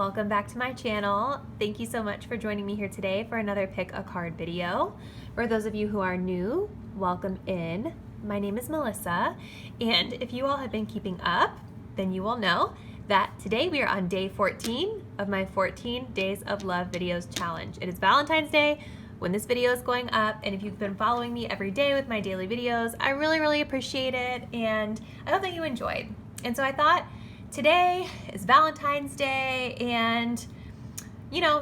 welcome back to my channel. Thank you so much for joining me here today for another Pick a Card video. For those of you who are new, welcome in. My name is Melissa, and if you all have been keeping up, then you will know that today we are on day 14 of my 14 Days of Love Videos challenge. It is Valentine's Day when this video is going up, and if you've been following me every day with my daily videos, I really appreciate it, and I hope that you enjoyed. And so I thought, today is Valentine's Day, and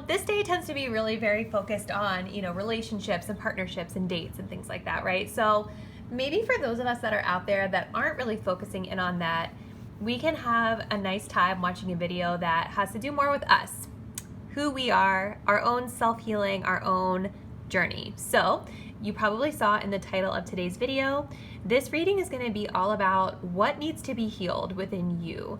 this day tends to be really very focused on, relationships and partnerships and dates and things like that, right? So maybe for those of us that are out there that aren't really focusing in on that, we can have a nice time watching a video that has to do more with us, who we are, our own self-healing, our own journey. So you probably saw in the title of today's video, this reading is going to be all about what needs to be healed within you.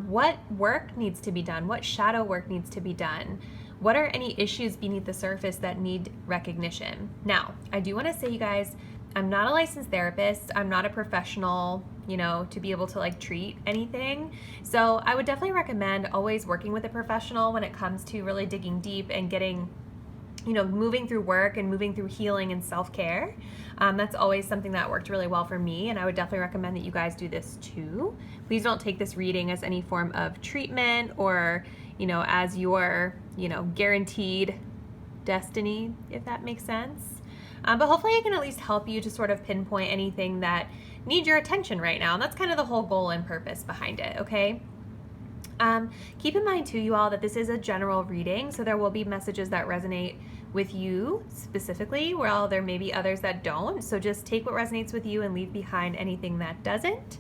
What work needs to be done? What shadow work needs to be done? What are any issues beneath the surface that need recognition? Now, I do want to say, you guys, I'm not a licensed therapist. I'm not a professional, to be able to treat anything. So I would definitely recommend always working with a professional when it comes to really digging deep and getting moving through work and moving through healing and self-care. That's always something that worked really well for me, and I would definitely recommend that you guys do this too. Please don't take this reading as any form of treatment or, as your, guaranteed destiny, if that makes sense. But hopefully I can at least help you to sort of pinpoint anything that needs your attention right now, and that's kind of the whole goal and purpose behind it, okay? Keep in mind too, you all, that this is a general reading, so there will be messages that resonate with you specifically, while there may be others that don't. So just take what resonates with you and leave behind anything that doesn't.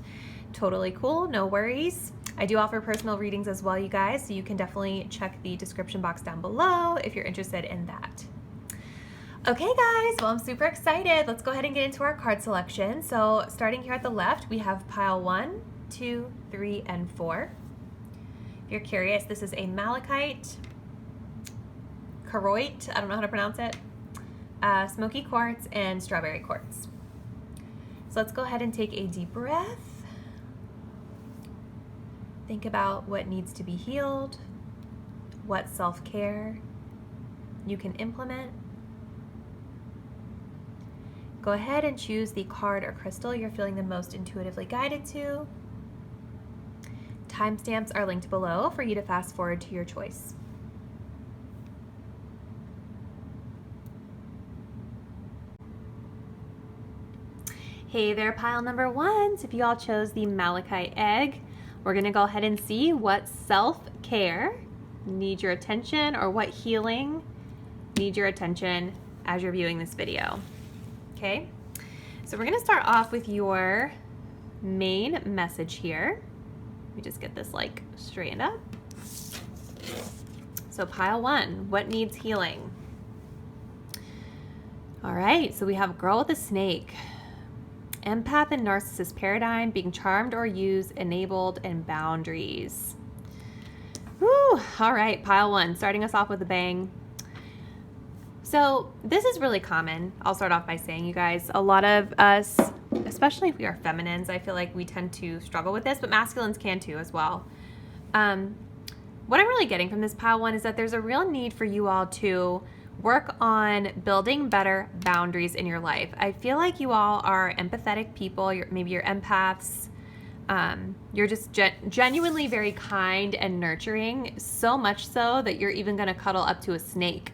Totally cool, no worries. I do offer personal readings as well, you guys, so you can definitely check the description box down below if you're interested in that. Okay guys, well, I'm super excited. Let's go ahead and get into our card selection. So starting here at the left, we have pile 1, 2, 3, and 4. If you're curious, this is a malachite, charoite, I don't know how to pronounce it, smoky quartz, and strawberry quartz. So let's go ahead and take a deep breath. Think about what needs to be healed, what self-care you can implement. Go ahead and choose the card or crystal you're feeling the most intuitively guided to. Timestamps are linked below for you to fast forward to your choice. Hey there, pile number 1. So if you all chose the malachite egg, we're going to go ahead and see what self-care needs your attention, or what healing needs your attention as you're viewing this video. Okay, so we're going to start off with your main message here. Let me just get this straightened up. So pile 1, what needs healing? All right, so we have girl with a snake. Empath and narcissist paradigm, being charmed or used, enabled, and boundaries. Woo, all right, pile 1, starting us off with a bang. So this is really common. I'll start off by saying, you guys, a lot of us, especially if we are feminines, I feel like we tend to struggle with this, but masculines can too as well. What I'm really getting from this pile 1 is that there's a real need for you all to work on building better boundaries in your life. I feel like you all are empathetic people. Maybe you're empaths. You're just genuinely very kind and nurturing, so much so that you're even going to cuddle up to a snake,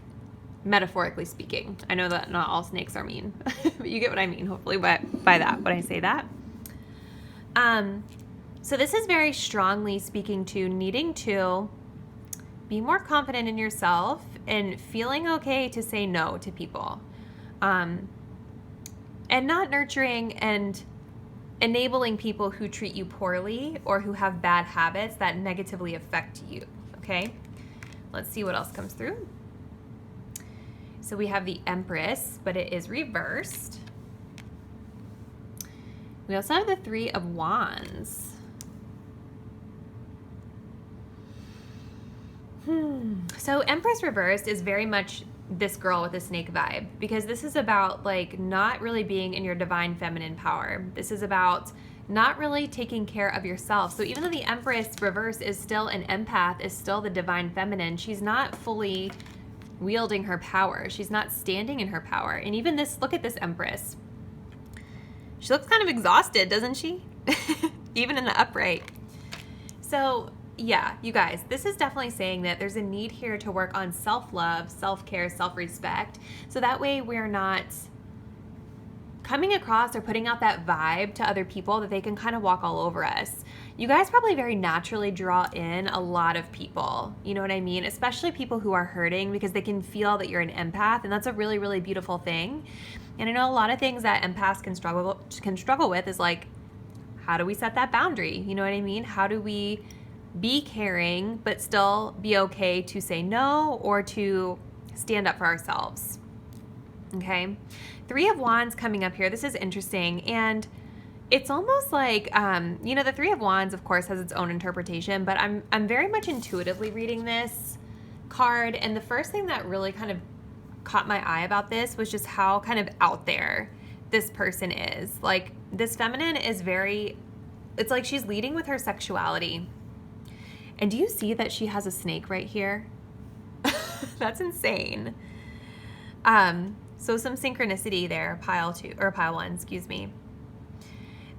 metaphorically speaking. I know that not all snakes are mean, but you get what I mean, hopefully, by that, when I say that. So this is very strongly speaking to needing to be more confident in yourself and feeling okay to say no to people, and not nurturing and enabling people who treat you poorly or who have bad habits that negatively affect you. Okay, let's see what else comes through. So we have the Empress, but it is reversed. We also have the 3 of Wands. So Empress reversed is very much this girl with a snake vibe, because this is about not really being in your divine feminine power. This is about not really taking care of yourself. So even though the Empress reverse is still an empath, is still the divine feminine, she's not fully wielding her power. She's not standing in her power. And even this, look at this Empress. She looks kind of exhausted, doesn't she? Even in the upright. So yeah, you guys, this is definitely saying that there's a need here to work on self-love, self-care, self-respect. So that way we're not coming across or putting out that vibe to other people that they can kind of walk all over us. You guys probably very naturally draw in a lot of people, you know what I mean? Especially people who are hurting, because they can feel that you're an empath, and that's a really, really beautiful thing. And I know a lot of things that empaths can struggle with is like, how do we set that boundary? You know what I mean? How do we be caring but still be okay to say no or to stand up for ourselves? Okay. 3 of Wands coming up here. This is interesting. And it's almost like, you know, the 3 of Wands, of course, has its own interpretation, but I'm very much intuitively reading this card. And the first thing that really kind of caught my eye about this was just how kind of out there this person is. Like, this feminine is very, it's like she's leading with her sexuality. And do you see that she has a snake right here? That's insane. So some synchronicity there, pile 1, excuse me.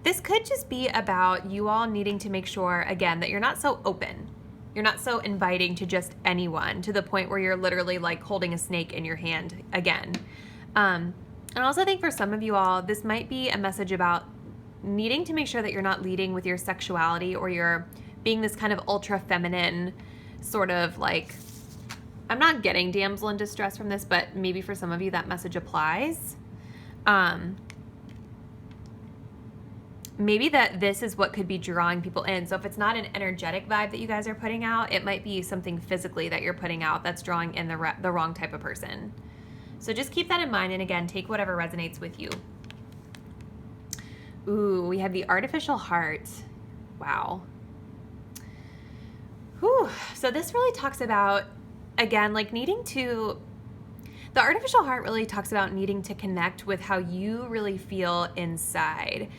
This could just be about you all needing to make sure, again, that you're not so open. You're not so inviting to just anyone, to the point where you're literally like holding a snake in your hand again. And I also think for some of you all, this might be a message about needing to make sure that you're not leading with your sexuality, or you're being this kind of ultra feminine sort of like, I'm not getting damsel in distress from this, but maybe for some of you that message applies. Maybe that this is what could be drawing people in. So if it's not an energetic vibe that you guys are putting out, it might be something physically that you're putting out that's drawing in the wrong type of person. So just keep that in mind, and again, take whatever resonates with you. Ooh, we have the artificial heart. Wow. Whew. So this really talks about, again, like needing to, the artificial heart really talks about needing to connect with how you really feel inside.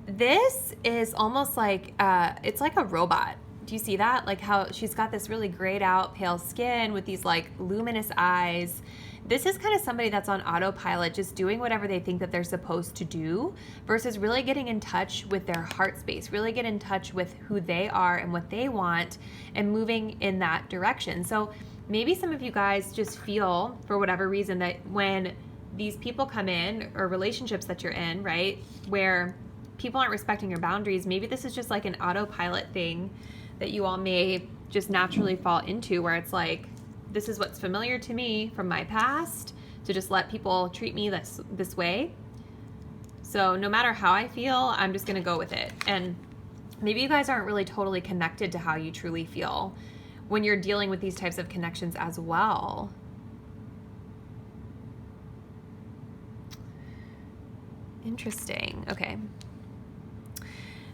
This is almost like, it's like a robot. Do you see that? Like how she's got this really grayed out pale skin with these like luminous eyes. This is kind of somebody that's on autopilot, just doing whatever they think that they're supposed to do, versus really getting in touch with their heart space, really get in touch with who they are and what they want, and moving in that direction. So maybe some of you guys just feel, for whatever reason, that when these people come in, or relationships that you're in, right, where people aren't respecting your boundaries, maybe this is just like an autopilot thing that you all may just naturally fall into, where it's like, this is what's familiar to me from my past, to just let people treat me this way. So no matter how I feel, I'm just gonna go with it. And maybe you guys aren't really totally connected to how you truly feel when you're dealing with these types of connections as well. Interesting. Okay.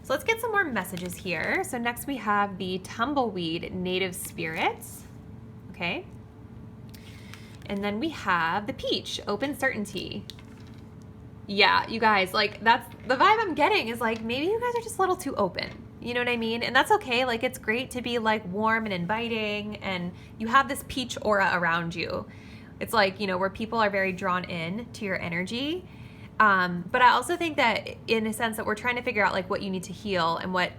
So let's get some more messages here. So next we have the tumbleweed native spirits. Okay. And then we have the peach, open certainty. Yeah, you guys, like that's the vibe I'm getting, is like maybe you guys are just a little too open. You know what I mean? And that's okay. Like, it's great to be like warm and inviting, and you have this peach aura around you. It's like, you know, where people are very drawn in to your energy. But I also think that in a sense that we're trying to figure out like what you need to heal and what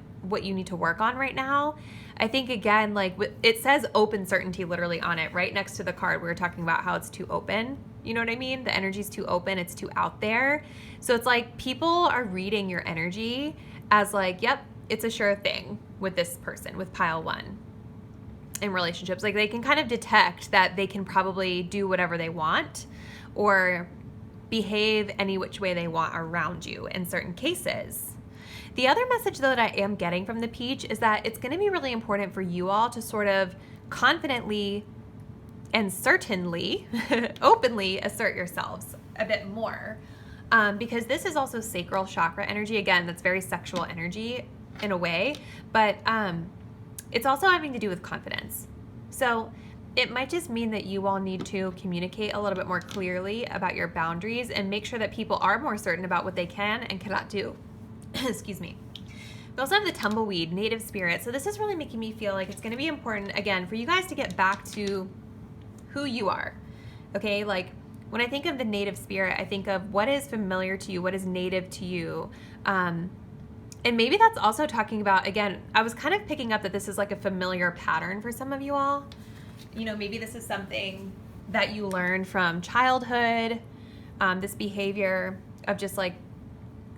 you need to work on right now. I think, again, like it says open certainty literally on it right next to the card. We were talking about how it's too open. You know what I mean? The energy's too open. It's too out there. So it's like people are reading your energy as like, yep, it's a sure thing with this person, with pile 1 in relationships. Like they can kind of detect that they can probably do whatever they want or behave any which way they want around you in certain cases. The other message, though, that I am getting from the peach is that it's going to be really important for you all to sort of confidently and certainly openly assert yourselves a bit more, because this is also sacral chakra energy. Again, that's very sexual energy in a way, but it's also having to do with confidence. So it might just mean that you all need to communicate a little bit more clearly about your boundaries and make sure that people are more certain about what they can and cannot do. Excuse me. We also have the tumbleweed, native spirit. So this is really making me feel like it's going to be important, again, for you guys to get back to who you are. Okay, like when I think of the native spirit, I think of what is familiar to you, what is native to you. And maybe that's also talking about, again, I was kind of picking up that this is like a familiar pattern for some of you all. You know, maybe this is something that you learned from childhood, this behavior of just like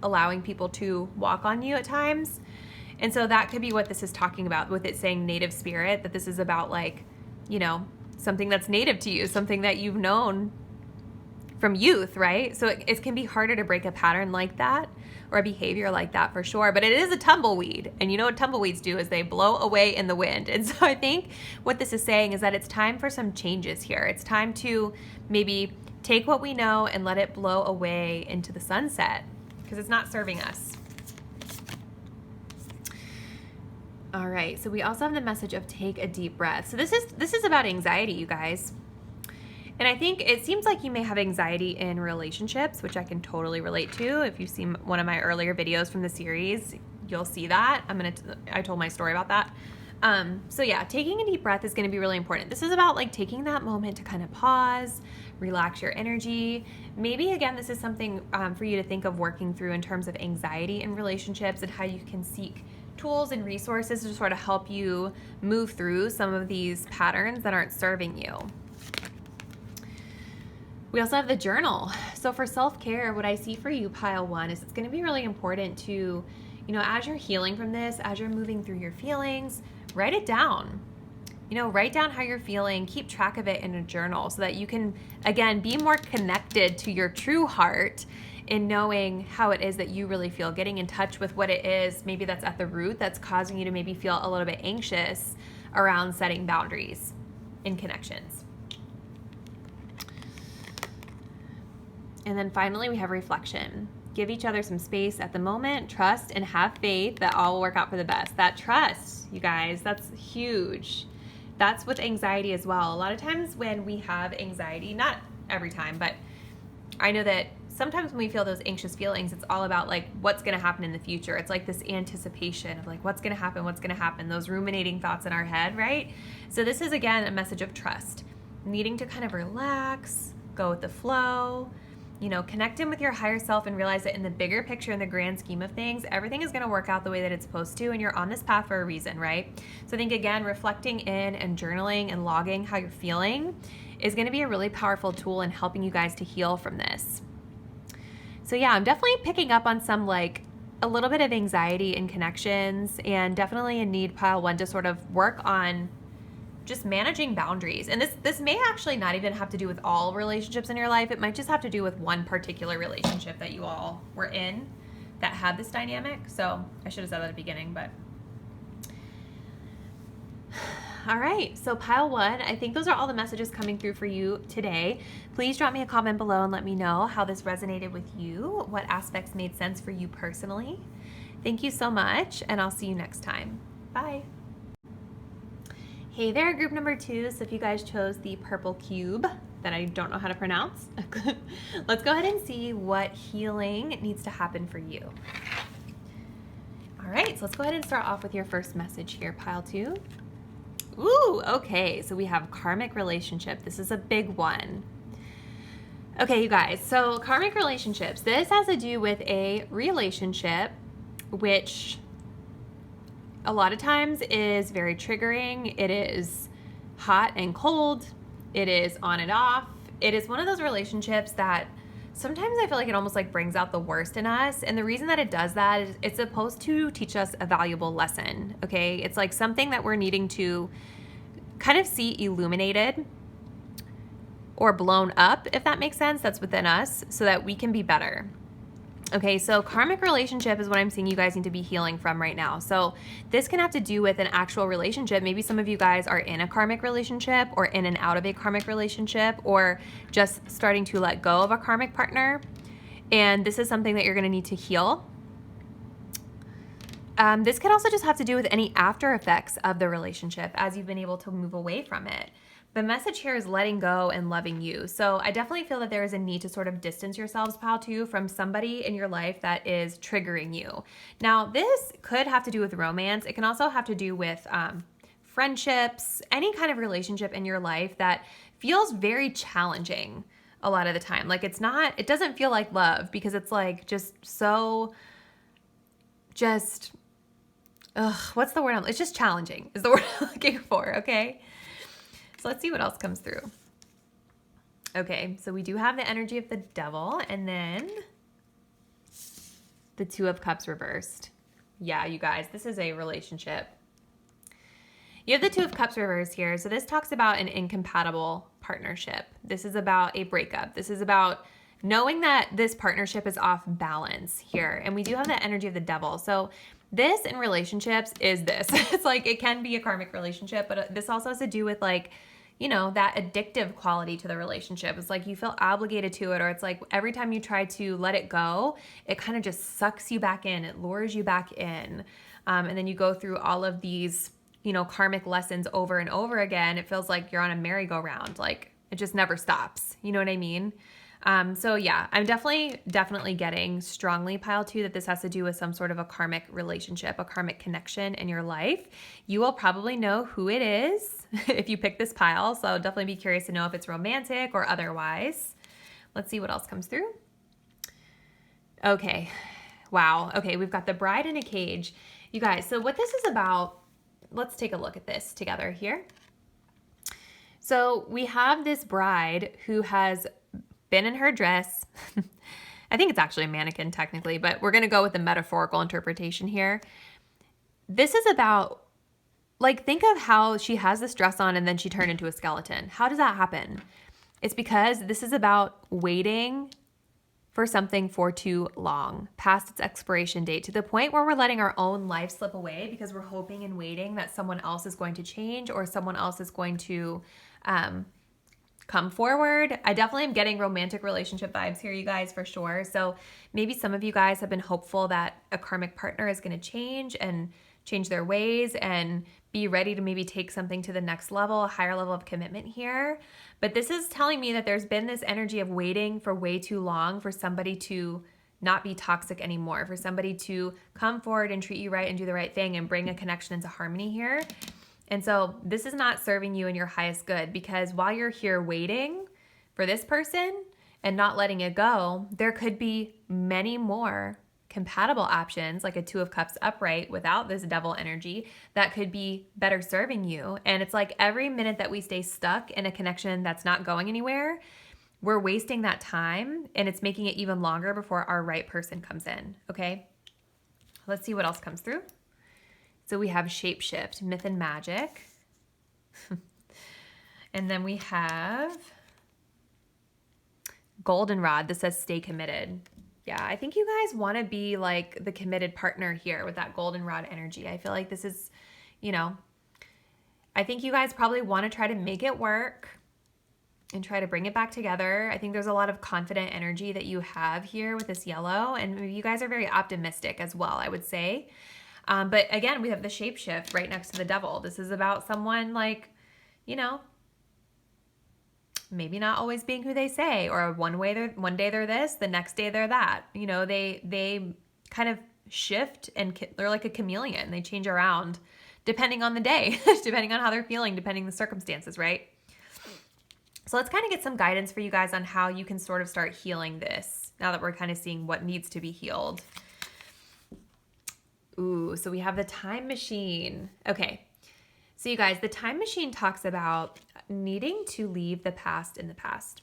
allowing people to walk on you at times. And so that could be what this is talking about with it saying native spirit, that this is about like, you know, something that's native to you, something that you've known from youth, right? So it can be harder to break a pattern like that or a behavior like that for sure. But it is a tumbleweed. And you know what tumbleweeds do is they blow away in the wind. And so I think what this is saying is that it's time for some changes here. It's time to maybe take what we know and let it blow away into the sunset because it's not serving us. All right, so we also have the message of take a deep breath. So this is about anxiety, you guys. And I think it seems like you may have anxiety in relationships, which I can totally relate to. If you've seen one of my earlier videos from the series, you'll see that. I told my story about that. So yeah, taking a deep breath is going to be really important. This is about like taking that moment to kind of pause, relax your energy. Maybe again, this is something for you to think of working through in terms of anxiety in relationships and how you can seek tools and resources to sort of help you move through some of these patterns that aren't serving you. We also have the journal. So for self-care, what I see for you, pile one, is it's going to be really important to, you know, as you're healing from this, as you're moving through your feelings, write it down. You know, write down how you're feeling, keep track of it in a journal so that you can, again, be more connected to your true heart in knowing how it is that you really feel, getting in touch with what it is, maybe that's at the root that's causing you to maybe feel a little bit anxious around setting boundaries in connections. And then finally, we have reflection. Give each other some space at the moment, trust, and have faith that all will work out for the best. That trust, you guys, that's huge. That's with anxiety as well. A lot of times when we have anxiety, not every time, but I know that sometimes when we feel those anxious feelings, it's all about like what's going to happen in the future. It's like this anticipation of like what's going to happen, those ruminating thoughts in our head, right? So this is again a message of trust, needing to kind of relax, go with the flow, you know, connect in with your higher self and realize that in the bigger picture, in the grand scheme of things, everything is going to work out the way that it's supposed to, and you're on this path for a reason, right? So I think, again, reflecting in and journaling and logging how you're feeling is going to be a really powerful tool in helping you guys to heal from this. So yeah, I'm definitely picking up on some like a little bit of anxiety in connections, and definitely a need, pile one, to sort of work on just managing boundaries. And this may actually not even have to do with all relationships in your life. It might just have to do with one particular relationship that you all were in that had this dynamic. So I should have said that at the beginning, but all right, so pile one, I think those are all the messages coming through for you today. Please drop me a comment below and let me know how this resonated with you, what aspects made sense for you personally. Thank you so much, and I'll see you next time. Bye. Hey there, group number 2. So if you guys chose the purple cube that I don't know how to pronounce, let's go ahead and see what healing needs to happen for you. All right, so let's go ahead and start off with your first message here, pile 2. Ooh, okay, so we have karmic relationship. This is a big one. Okay, you guys, so karmic relationships, this has to do with a relationship which a lot of times is very triggering. It is hot and cold. It is on and off. It is one of those relationships that sometimes I feel like it almost like brings out the worst in us. And the reason that it does that is it's supposed to teach us a valuable lesson, okay? It's like something that we're needing to kind of see illuminated or blown up, if that makes sense, that's within us, so that we can be better. Okay, so karmic relationship is what I'm seeing you guys need to be healing from right now. So this can have to do with an actual relationship. Maybe some of you guys are in a karmic relationship or in and out of a karmic relationship, or just starting to let go of a karmic partner. And this is something that you're going to need to heal. This could also just have to do with any after effects of the relationship as you've been able to move away from it. The message here is letting go and loving you. So I definitely feel that there is a need to sort of distance yourselves, pile two, from somebody in your life that is triggering you. Now, this could have to do with romance. It can also have to do with friendships, any kind of relationship in your life that feels very challenging a lot of the time. Like it doesn't feel like love because it's like just so, what's the word? It's just challenging is the word I'm looking for, okay? So let's see what else comes through. Okay, so we do have the energy of the devil and then the Two of Cups reversed. Yeah, you guys, this is a relationship. You have the Two of Cups reversed here. So this talks about an incompatible partnership. This is about a breakup. This is about knowing that this partnership is off balance here. And we do have the energy of the devil. So this in relationships is this. It's like it can be a karmic relationship, but this also has to do with like, you know, that addictive quality to the relationship. It's like you feel obligated to it, or it's like every time you try to let it go, it kind of just sucks you back in. It lures you back in. And then you go through all of these, you know, karmic lessons over and over again. It feels like you're on a merry-go-round. Like it just never stops. You know what I mean? So yeah, I'm definitely getting strongly pile two that this has to do with some sort of a karmic relationship, a karmic connection in your life. You will probably know who it is if you pick this pile. So definitely be curious to know if it's romantic or otherwise. Let's see what else comes through. Okay. Wow. Okay. We've got the Bride in a cage. You guys, so what this is about, let's take a look at this together here. So we have this bride who has been in her dress. I think it's actually a mannequin technically, but we're going to go with the metaphorical interpretation here. This is about, like, think of how she has this dress on and then she turned into a skeleton. How does that happen? It's because this is about waiting for something for too long, past its expiration date, to the point where we're letting our own life slip away because we're hoping and waiting that someone else is going to change or someone else is going to come forward. I definitely am getting romantic relationship vibes here, you guys, for sure. So maybe some of you guys have been hopeful that a karmic partner is going to change and change their ways and be ready to maybe take something to the next level, a higher level of commitment here. But this is telling me that there's been this energy of waiting for way too long for somebody to not be toxic anymore, for somebody to come forward and treat you right and do the right thing and bring a connection into harmony here. And so this is not serving you in your highest good, because while you're here waiting for this person and not letting it go, there could be many more compatible options, like a Two of Cups upright without this devil energy, that could be better serving you. And it's like every minute that we stay stuck in a connection that's not going anywhere, we're wasting that time and it's making it even longer before our right person comes in. Okay, let's see what else comes through. So we have shapeshift, myth and magic. And then we have goldenrod. This says stay committed. Yeah, I think you guys want to be like the committed partner here with that goldenrod energy. I feel like this is, you know, I think you guys probably want to try to make it work and try to bring it back together. I think there's a lot of confident energy that you have here with this yellow, and you guys are very optimistic as well, I would say. But again, we have the shapeshift right next to the devil. This is about someone like, you know, maybe not always being who they say, or one day they're this, the next day they're that. You know, they kind of shift and they're like a chameleon. They change around depending on the day, depending on how they're feeling, depending on the circumstances, right? So let's kind of get some guidance for you guys on how you can sort of start healing this now that we're kind of seeing what needs to be healed. Ooh, so we have the time machine. Okay. So you guys, the time machine talks about needing to leave the past in the past.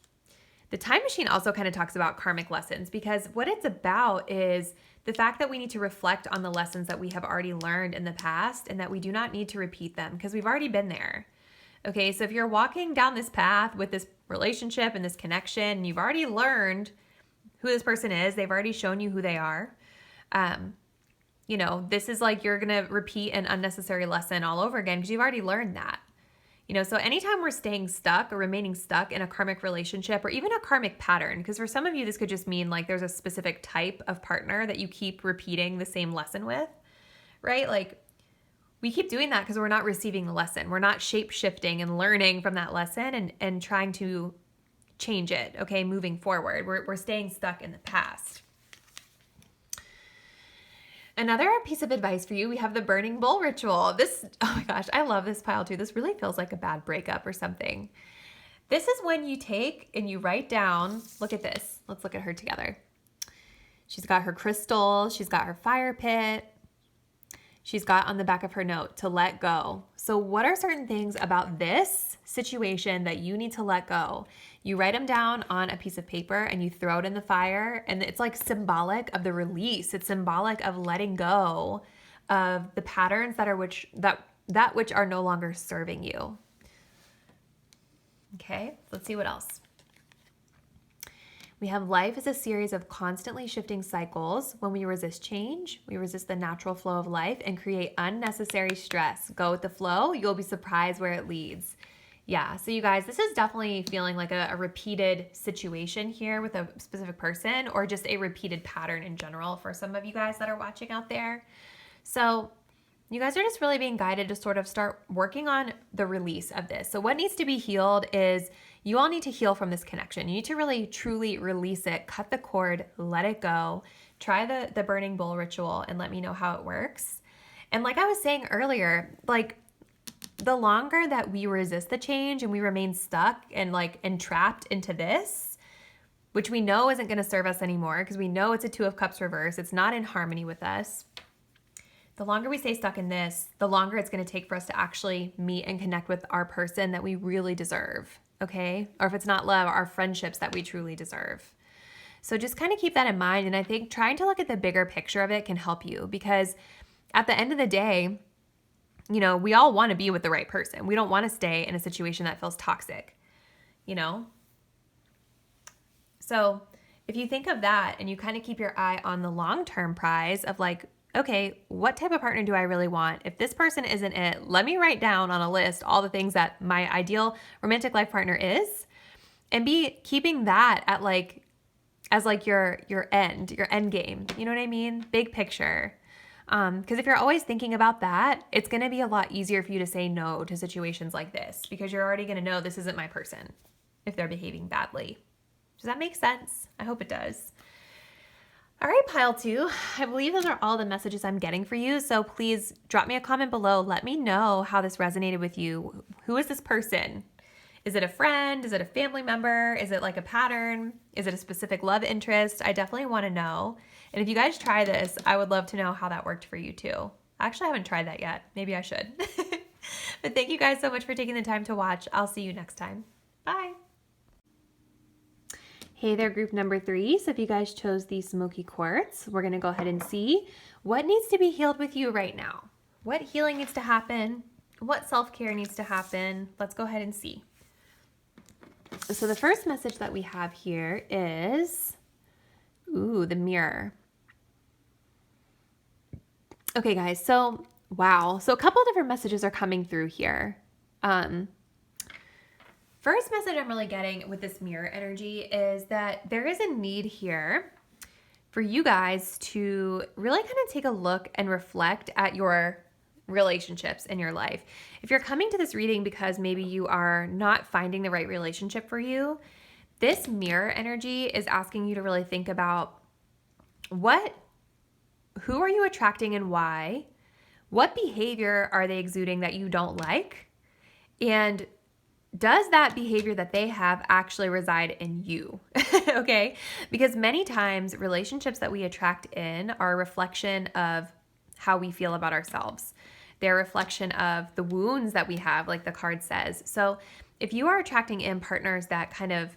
The time machine also kind of talks about karmic lessons, because what it's about is the fact that we need to reflect on the lessons that we have already learned in the past and that we do not need to repeat them because we've already been there. Okay, so if you're walking down this path with this relationship and this connection, and you've already learned who this person is, they've already shown you who they are, you know, this is like you're going to repeat an unnecessary lesson all over again because you've already learned that. You know, so anytime we're staying stuck or remaining stuck in a karmic relationship or even a karmic pattern, because for some of you, this could just mean like there's a specific type of partner that you keep repeating the same lesson with, right? Like we keep doing that because we're not receiving the lesson. We're not shape shifting and learning from that lesson and trying to change it, okay, moving forward. We're staying stuck in the past. Another piece of advice for you, we have the burning bowl ritual. This, oh my gosh, I love this pile too. This really feels like a bad breakup or something. This is when you take and you write down, look at this. Let's look at her together. She's got her crystal. She's got her fire pit. She's got on the back of her note to let go. So what are certain things about this situation that you need to let go? You write them down on a piece of paper and you throw it in the fire, and it's like symbolic of the release. It's symbolic of letting go of the patterns that which are no longer serving you. Okay, let's see what else. We have life is a series of constantly shifting cycles. When we resist change, we resist the natural flow of life and create unnecessary stress. Go with the flow. You'll be surprised where it leads. Yeah, so you guys, this is definitely feeling like a repeated situation here with a specific person, or just a repeated pattern in general for some of you guys that are watching out there. So you guys are just really being guided to sort of start working on the release of this. So what needs to be healed is you all need to heal from this connection. You need to really, truly release it, cut the cord, let it go. Try the burning bowl ritual and let me know how it works. And like I was saying earlier, like the longer that we resist the change and we remain stuck and like entrapped into this, which we know isn't going to serve us anymore because we know it's a Two of Cups reverse. It's not in harmony with us. The longer we stay stuck in this, the longer it's going to take for us to actually meet and connect with our person that we really deserve, okay? Or if it's not love, our friendships that we truly deserve. So just kind of keep that in mind. And I think trying to look at the bigger picture of it can help you, because at the end of the day, you know, we all want to be with the right person. We don't want to stay in a situation that feels toxic, you know? So if you think of that and you kind of keep your eye on the long-term prize of like, okay, what type of partner do I really want? If this person isn't it, let me write down on a list all the things that my ideal romantic life partner is, and be keeping that at like, as like your end game. You know what I mean? Big picture. Because if you're always thinking about that, it's going to be a lot easier for you to say no to situations like this, because you're already going to know this isn't my person if they're behaving badly. Does that make sense? I hope it does. All right, pile 2, I believe those are all the messages I'm getting for you. So please drop me a comment below. Let me know how this resonated with you. Who is this person? Is it a friend? Is it a family member? Is it like a pattern? Is it a specific love interest? I definitely want to know. And if you guys try this, I would love to know how that worked for you too. Actually, I haven't tried that yet. Maybe I should. But thank you guys so much for taking the time to watch. I'll see you next time. Bye. Hey there, group number 3. So if you guys chose the smoky quartz, we're going to go ahead and see what needs to be healed with you right now. What healing needs to happen? What self-care needs to happen? Let's go ahead and see. So the first message that we have here is, the mirror. Okay, guys. So, wow. So a couple of different messages are coming through here. First message I'm really getting with this mirror energy is that there is a need here for you guys to really kind of take a look and reflect at your relationships in your life. If you're coming to this reading because maybe you are not finding the right relationship for you, this mirror energy is asking you to really think about who are you attracting and why? What behavior are they exuding that you don't like? And does that behavior that they have actually reside in you? Okay? Because many times relationships that we attract in are a reflection of how we feel about ourselves. They're a reflection of the wounds that we have, like the card says. So if you are attracting in partners that kind of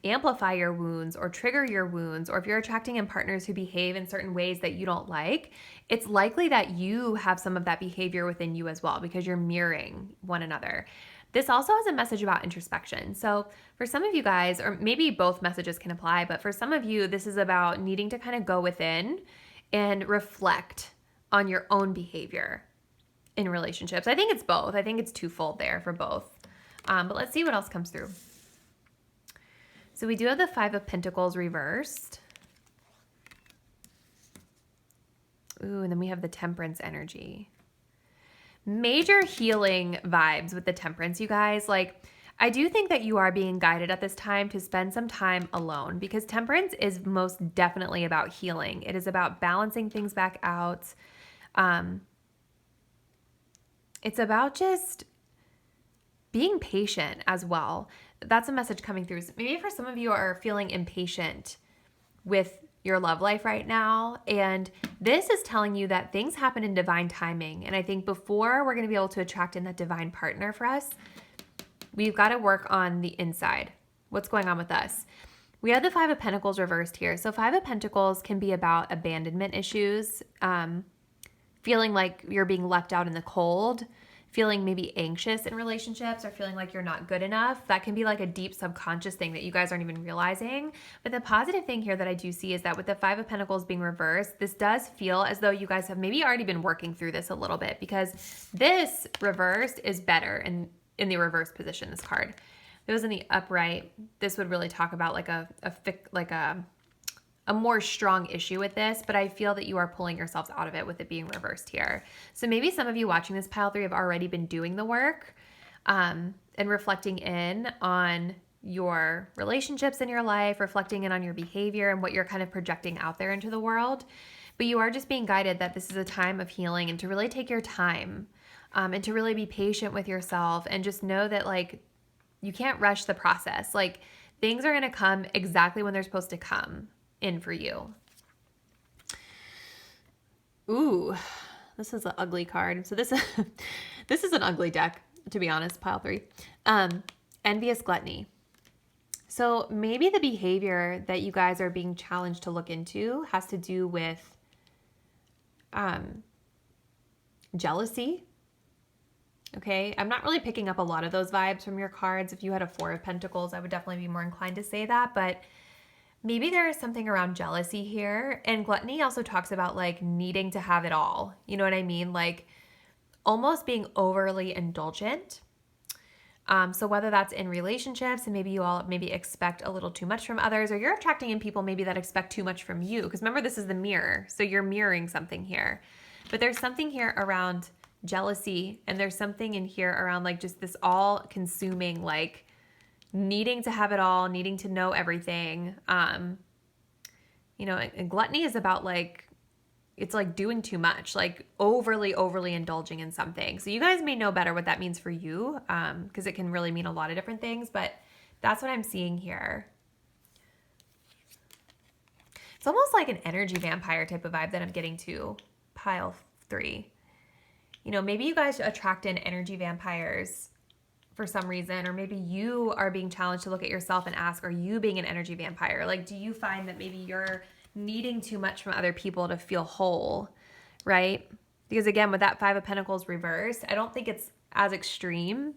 amplify your wounds or trigger your wounds, or if you're attracting in partners who behave in certain ways that you don't like, it's likely that you have some of that behavior within you as well, because you're mirroring one another. This also has a message about introspection. So for some of you guys, or maybe both messages can apply, but for some of you, this is about needing to kind of go within and reflect on your own behavior in relationships. I think it's both. I think it's twofold there for both. But let's see what else comes through. So we do have the 5 of Pentacles reversed. Ooh, and then we have the Temperance energy. major healing vibes with the Temperance, you guys. Like, I do think that you are being guided at this time to spend some time alone, because Temperance is most definitely about healing. It is about balancing things back out. It's about just being patient as well. That's a message coming through. Maybe for some of you are feeling impatient with your love life right now, and this is telling you that things happen in divine timing. And I think before we're going to be able to attract in that divine partner for us, we've got to work on the inside. What's going on with us? We have the Five of Pentacles reversed here. So Five of Pentacles can be about abandonment issues, feeling like you're being left out in the cold, feeling maybe anxious in relationships, or feeling like you're not good enough. That can be like a deep subconscious thing that you guys aren't even realizing. But the positive thing here that I do see is that with the Five of Pentacles being reversed, this does feel as though you guys have maybe already been working through this a little bit, because this reversed is better in the reverse position, this card. If it was in the upright, this would really talk about like a more strong issue with this, but I feel that you are pulling yourselves out of it with it being reversed here. So maybe some of you watching this pile 3 have already been doing the work and reflecting in on your relationships in your life, reflecting in on your behavior and what you're kind of projecting out there into the world. But you are just being guided that this is a time of healing, and to really take your time and to really be patient with yourself, and just know that like you can't rush the process. Like, things are going to come exactly when they're supposed to come in for you. Ooh, this is an ugly card. So this is an ugly deck, to be honest, pile 3. Envious gluttony. So maybe the behavior that you guys are being challenged to look into has to do with jealousy. Okay, I'm not really picking up a lot of those vibes from your cards. If you had a 4 of Pentacles, I would definitely be more inclined to say that, but maybe there is something around jealousy here. And gluttony also talks about like needing to have it all. You know what I mean? Like almost being overly indulgent. So whether that's in relationships, and maybe you all maybe expect a little too much from others, or you're attracting in people maybe that expect too much from you. Because remember, this is the mirror. So you're mirroring something here. But there's something here around jealousy, and there's something in here around like just this all consuming, like needing to have it all, needing to know everything. You know, and gluttony is about like, it's like doing too much, like overly indulging in something. So you guys may know better what that means for you, because it can really mean a lot of different things, but that's what I'm seeing here. It's almost like an energy vampire type of vibe that I'm getting to pile 3. You know, maybe you guys attract in energy vampires for some reason, or maybe you are being challenged to look at yourself and ask, are you being an energy vampire? Like, do you find that maybe you're needing too much from other people to feel whole, right? Because again, with that 5 of Pentacles reversed, I don't think it's as extreme,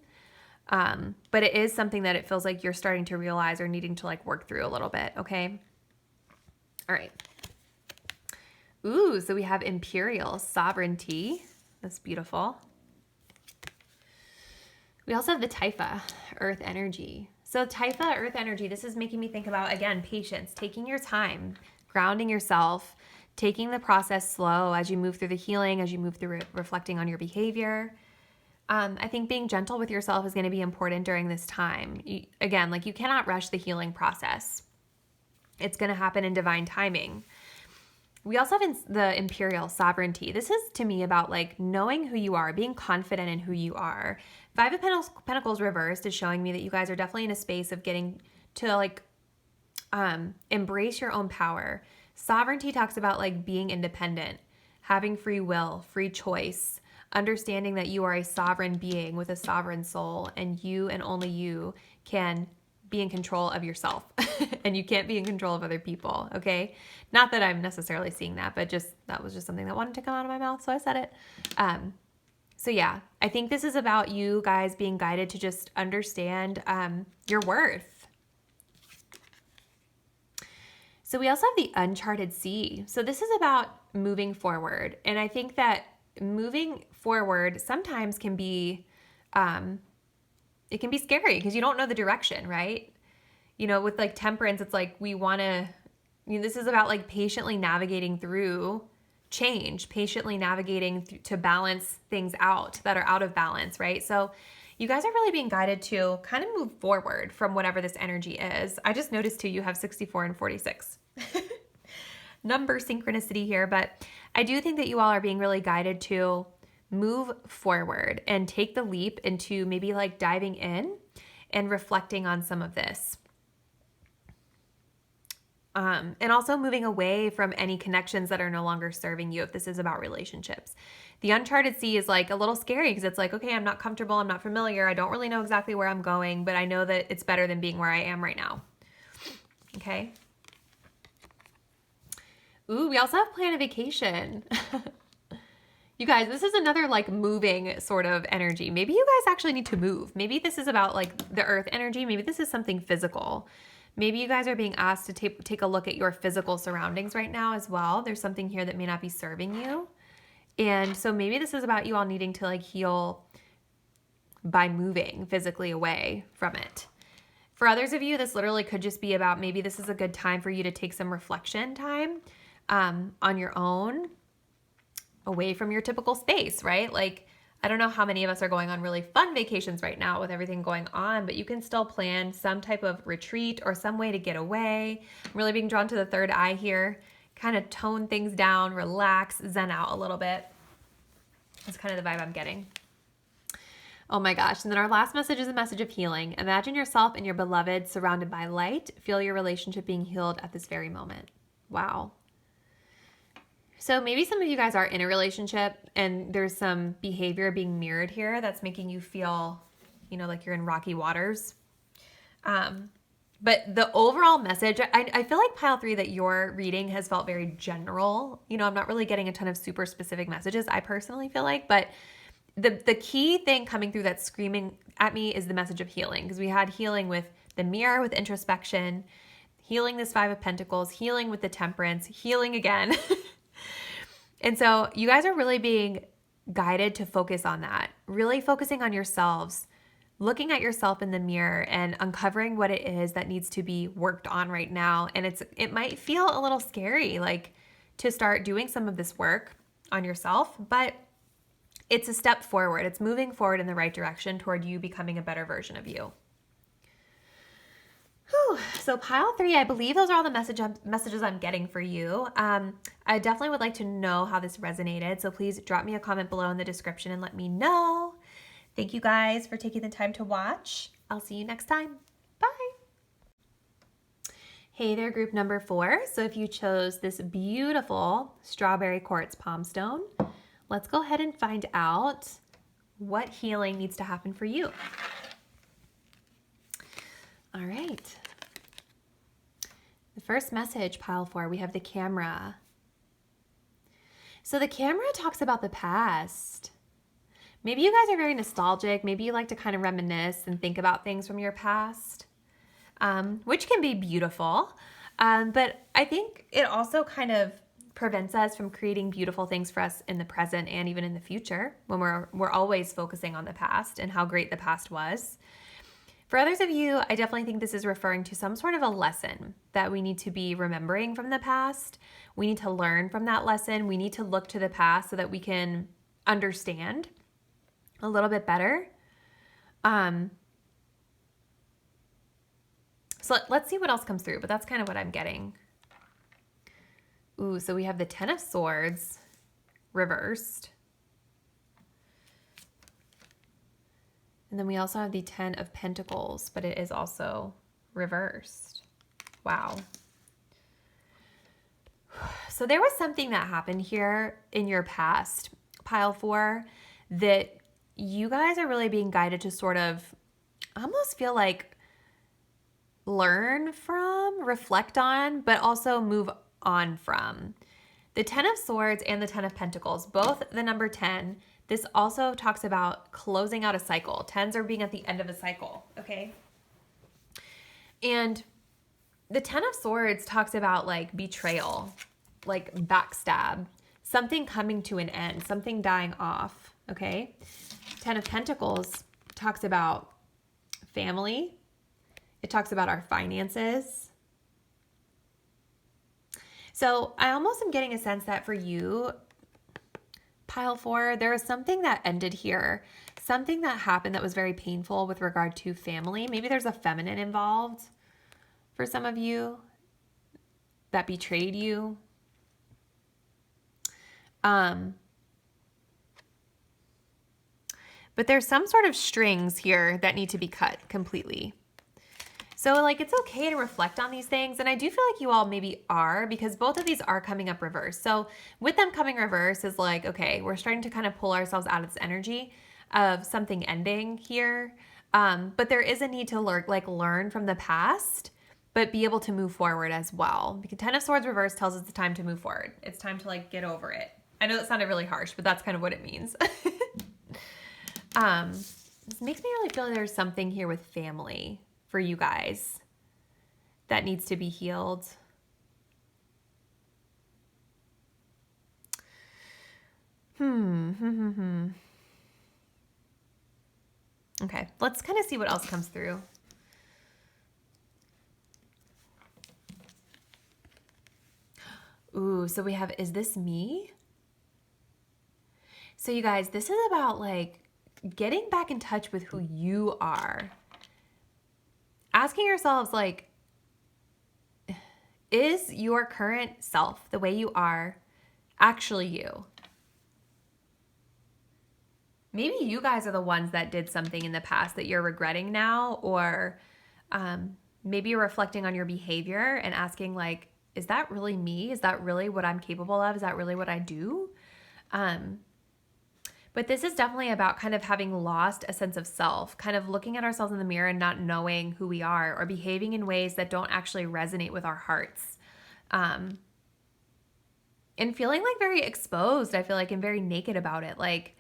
but it is something that it feels like you're starting to realize or needing to like work through a little bit, okay? All right. Ooh, so we have Imperial Sovereignty. That's beautiful. We also have the Typha, Earth Energy. So Typha, Earth Energy, this is making me think about, again, patience, taking your time, grounding yourself, taking the process slow as you move through the healing, as you move through reflecting on your behavior. I think being gentle with yourself is going to be important during this time. Again, like you cannot rush the healing process. It's going to happen in divine timing. We also have the Imperial Sovereignty. This is to me about like knowing who you are, being confident in who you are. 5 of Pentacles reversed is showing me that you guys are definitely in a space of getting to like embrace your own power. Sovereignty talks about like being independent, having free will, free choice, understanding that you are a sovereign being with a sovereign soul, and you and only you can be in control of yourself and you can't be in control of other people. Okay. Not that I'm necessarily seeing that, but just, that was just something that wanted to come out of my mouth. So I said it. So yeah, I think this is about you guys being guided to just understand your worth. So we also have the Uncharted Sea. So this is about moving forward. And I think that moving forward sometimes can be, it can be scary because you don't know the direction, right? You know, with like Temperance, it's like we want to, this is about like patiently navigating through change, patiently navigating to balance things out that are out of balance, right? So you guys are really being guided to kind of move forward from whatever this energy is. I just noticed too, you have 64 and 46. Number synchronicity here, but I do think that you all are being really guided to move forward and take the leap into maybe like diving in and reflecting on some of this. And also moving away from any connections that are no longer serving you if this is about relationships. The uncharted sea is like a little scary because it's like, okay, I'm not comfortable, I'm not familiar, I don't really know exactly where I'm going, but I know that it's better than being where I am right now. Okay. Ooh, we also have plan a vacation. You guys, this is another like moving sort of energy. Maybe you guys actually need to move. Maybe this is about like the earth energy. Maybe this is something physical. Maybe you guys are being asked to take a look at your physical surroundings right now as well. There's something here that may not be serving you. And so maybe this is about you all needing to like heal by moving physically away from it. For others of you, this literally could just be about maybe this is a good time for you to take some reflection time on your own, away from your typical space, right? Like, I don't know how many of us are going on really fun vacations right now with everything going on, but you can still plan some type of retreat or some way to get away. I'm really being drawn to the third eye here. Kind of tone things down, relax, zen out a little bit. That's kind of the vibe I'm getting. Oh my gosh. And then our last message is a message of healing. Imagine yourself and your beloved surrounded by light. Feel your relationship being healed at this very moment. Wow. So maybe some of you guys are in a relationship and there's some behavior being mirrored here that's making you feel, you know, like you're in rocky waters. But the overall message, I feel like pile 3 that your reading has felt very general. You know, I'm not really getting a ton of super specific messages, I personally feel like, but the key thing coming through that's screaming at me is the message of healing, because we had healing with the mirror, with introspection, healing this 5 of Pentacles, healing with the Temperance, healing again. And so you guys are really being guided to focus on that, really focusing on yourselves, looking at yourself in the mirror and uncovering what it is that needs to be worked on right now. And it might feel a little scary, like to start doing some of this work on yourself, but it's a step forward. It's moving forward in the right direction toward you becoming a better version of you. Whew. So pile 3, I believe those are all the messages I'm getting for you. I definitely would like to know how this resonated. So please drop me a comment below in the description and let me know. Thank you guys for taking the time to watch. I'll see you next time. Bye. Hey there, group number 4. So if you chose this beautiful strawberry quartz palm stone, let's go ahead and find out what healing needs to happen for you. All right. The first message, pile 4, we have the camera. So the camera talks about the past. Maybe you guys are very nostalgic. Maybe you like to kind of reminisce and think about things from your past, which can be beautiful. But I think it also kind of prevents us from creating beautiful things for us in the present and even in the future when we're always focusing on the past and how great the past was. For others of you, I definitely think this is referring to some sort of a lesson that we need to be remembering from the past. We need to learn from that lesson. We need to look to the past so that we can understand a little bit better. So let's see what else comes through, but that's kind of what I'm getting. Ooh, so we have the 10 of Swords reversed. And then we also have the 10 of Pentacles, but it is also reversed. Wow. So there was something that happened here in your past, pile 4, that you guys are really being guided to sort of almost feel like learn from, reflect on, but also move on from. The 10 of Swords and the 10 of Pentacles, both the number 10, this also talks about closing out a cycle. 10s are being at the end of a cycle, okay? And the 10 of Swords talks about like betrayal, like backstab, something coming to an end, something dying off, okay? 10 of Pentacles talks about family. It talks about our finances. So I almost am getting a sense that for you, Pile 4, there is something that ended here. Something that happened that was very painful with regard to family. Maybe there's a feminine involved for some of you that betrayed you. But there's some sort of strings here that need to be cut completely. So like, it's okay to reflect on these things. And I do feel like you all maybe are, because both of these are coming up reverse. So with them coming reverse is like, okay, we're starting to kind of pull ourselves out of this energy of something ending here. But there is a need to learn from the past, but be able to move forward as well. Because 10 of Swords reverse tells us it's time to move forward. It's time to like get over it. I know that sounded really harsh, but that's kind of what it means. This makes me really feel like there's something here with family for you guys that needs to be healed. Okay, let's kind of see what else comes through. Ooh, so we have, is this me? So you guys, this is about like getting back in touch with who you are. Asking yourselves like, is your current self, the way you are, actually you? Maybe you guys are the ones that did something in the past that you're regretting now, or maybe you're reflecting on your behavior and asking like, is that really me? Is that really what I'm capable of? Is that really what I do? But this is definitely about kind of having lost a sense of self, kind of looking at ourselves in the mirror and not knowing who we are, or behaving in ways that don't actually resonate with our hearts. And feeling like very exposed, I feel like, and very naked about it. Like,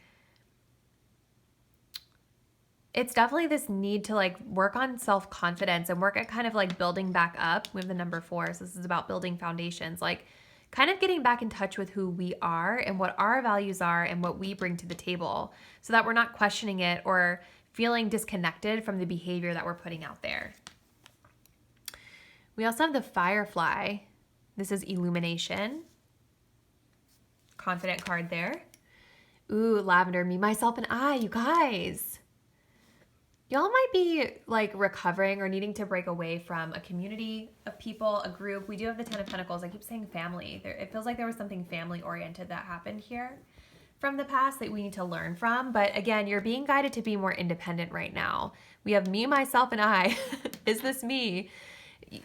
it's definitely this need to like work on self-confidence and work at kind of like building back up. We have the number 4, so this is about building foundations, like kind of getting back in touch with who we are and what our values are and what we bring to the table, so that we're not questioning it or feeling disconnected from the behavior that we're putting out there. We also have the Firefly. This is illumination. Confident card there. Ooh, lavender, me, myself, and I, you guys. Y'all might be like recovering or needing to break away from a community of people, a group. We do have the 10 of Pentacles. I keep saying family. It feels like there was something family oriented that happened here from the past that we need to learn from. But again, you're being guided to be more independent right now. We have me, myself, and I. Is this me?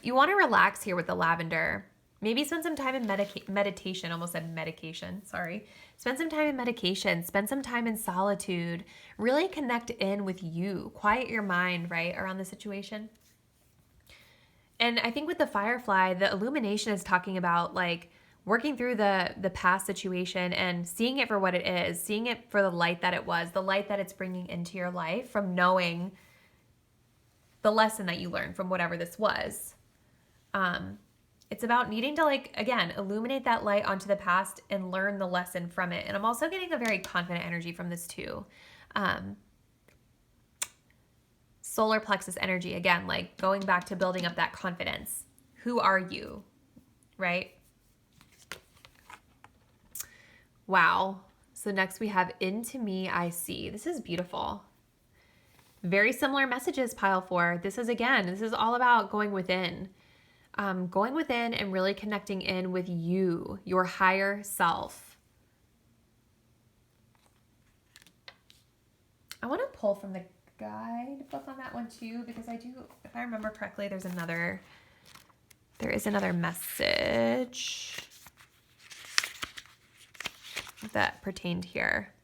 You want to relax here with the lavender. Maybe spend some time in meditation. Almost said medication, sorry. Spend some time in medication. Spend some time in solitude. Really connect in with you. Quiet your mind, right, around the situation. And I think with the Firefly, the illumination is talking about like working through the past situation and seeing it for what it is, seeing it for the light that it was, the light that it's bringing into your life from knowing the lesson that you learned from whatever this was. It's about needing to, like, again, illuminate that light onto the past and learn the lesson from it. And I'm also getting a very confident energy from this too. Solar plexus energy, again, like going back to building up that confidence. Who are you, right? Wow. So next we have Into Me I See. This is beautiful. Very similar messages, pile 4. This is all about going within. Going within and really connecting in with you, your higher self. I want to pull from the guidebook on that one too, because I do, if I remember correctly, there is another message that pertained here.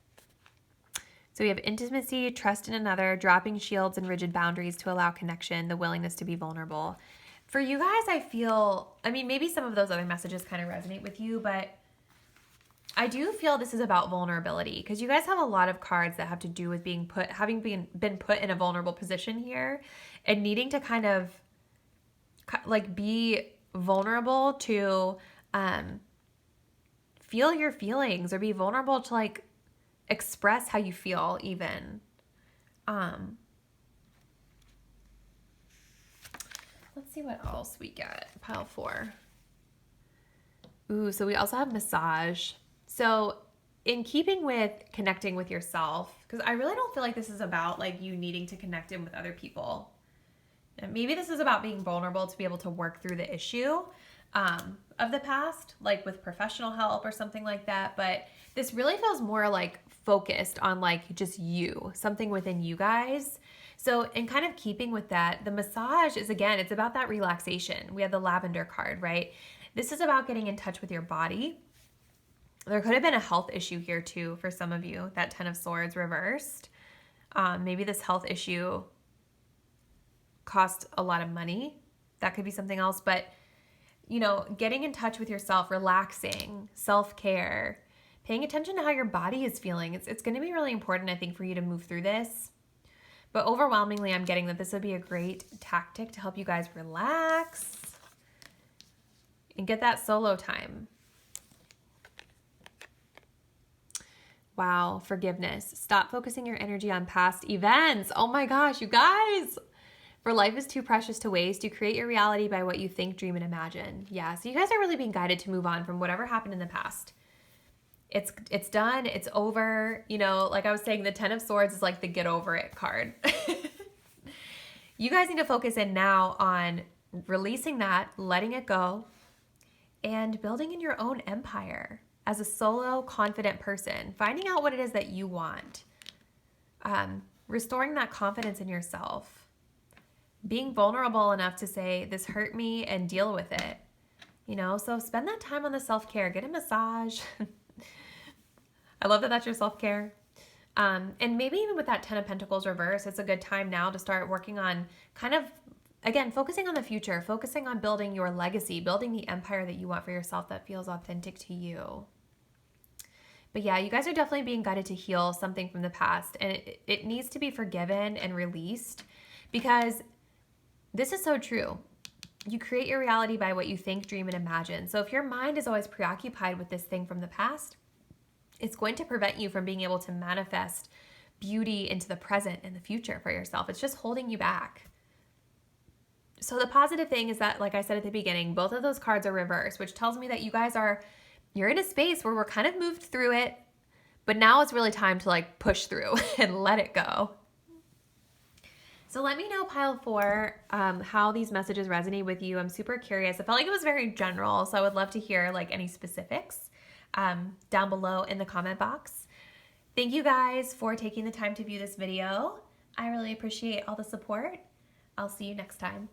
So we have intimacy, trust in another, dropping shields and rigid boundaries to allow connection, the willingness to be vulnerable. For you guys, I feel, I mean, maybe some of those other messages kind of resonate with you, but I do feel this is about vulnerability, because you guys have a lot of cards that have to do with having been put in a vulnerable position here and needing to kind of like be vulnerable to feel your feelings, or be vulnerable to like express how you feel even. Let's see what else we get. Pile 4. Ooh, so we also have massage. So in keeping with connecting with yourself, because I really don't feel like this is about like you needing to connect in with other people. And maybe this is about being vulnerable to be able to work through the issue of the past, like with professional help or something like that. But this really feels more like focused on like just you, something within you guys. So in kind of keeping with that, the massage is, again, it's about that relaxation. We have the lavender card, right? This is about getting in touch with your body. There could have been a health issue here too for some of you, that 10 of Swords reversed. Maybe this health issue cost a lot of money. That could be something else. But, you know, getting in touch with yourself, relaxing, self-care, paying attention to how your body is feeling. It's going to be really important, I think, for you to move through this. But overwhelmingly, I'm getting that this would be a great tactic to help you guys relax and get that solo time. Wow, forgiveness. Stop focusing your energy on past events. Oh my gosh, you guys. For life is too precious to waste. You create your reality by what you think, dream, and imagine. Yeah, so you guys are really being guided to move on from whatever happened in the past. It's done. It's over. You know, like I was saying, the 10 of Swords is like the get over it card. You guys need to focus in now on releasing that, letting it go, and building in your own empire as a solo, confident person. Finding out what it is that you want. Restoring that confidence in yourself. Being vulnerable enough to say, this hurt me, and deal with it. You know, so spend that time on the self-care. Get a massage. I love that that's your self-care. And maybe even with that 10 of Pentacles reverse, it's a good time now to start working on kind of, again, focusing on the future, focusing on building your legacy, building the empire that you want for yourself that feels authentic to you. But yeah, you guys are definitely being guided to heal something from the past, and it needs to be forgiven and released, because this is so true. You create your reality by what you think, dream, and imagine. So if your mind is always preoccupied with this thing from the past, it's going to prevent you from being able to manifest beauty into the present and the future for yourself. It's just holding you back. So the positive thing is that, like I said at the beginning, both of those cards are reversed, which tells me that you guys you're in a space where we're kind of moved through it, but now it's really time to like push through and let it go. So let me know, pile 4, how these messages resonate with you. I'm super curious. I felt like it was very general, so I would love to hear like any specifics down below in the comment box. Thank you guys for taking the time to view this video. I really appreciate all the support. I'll see you next time.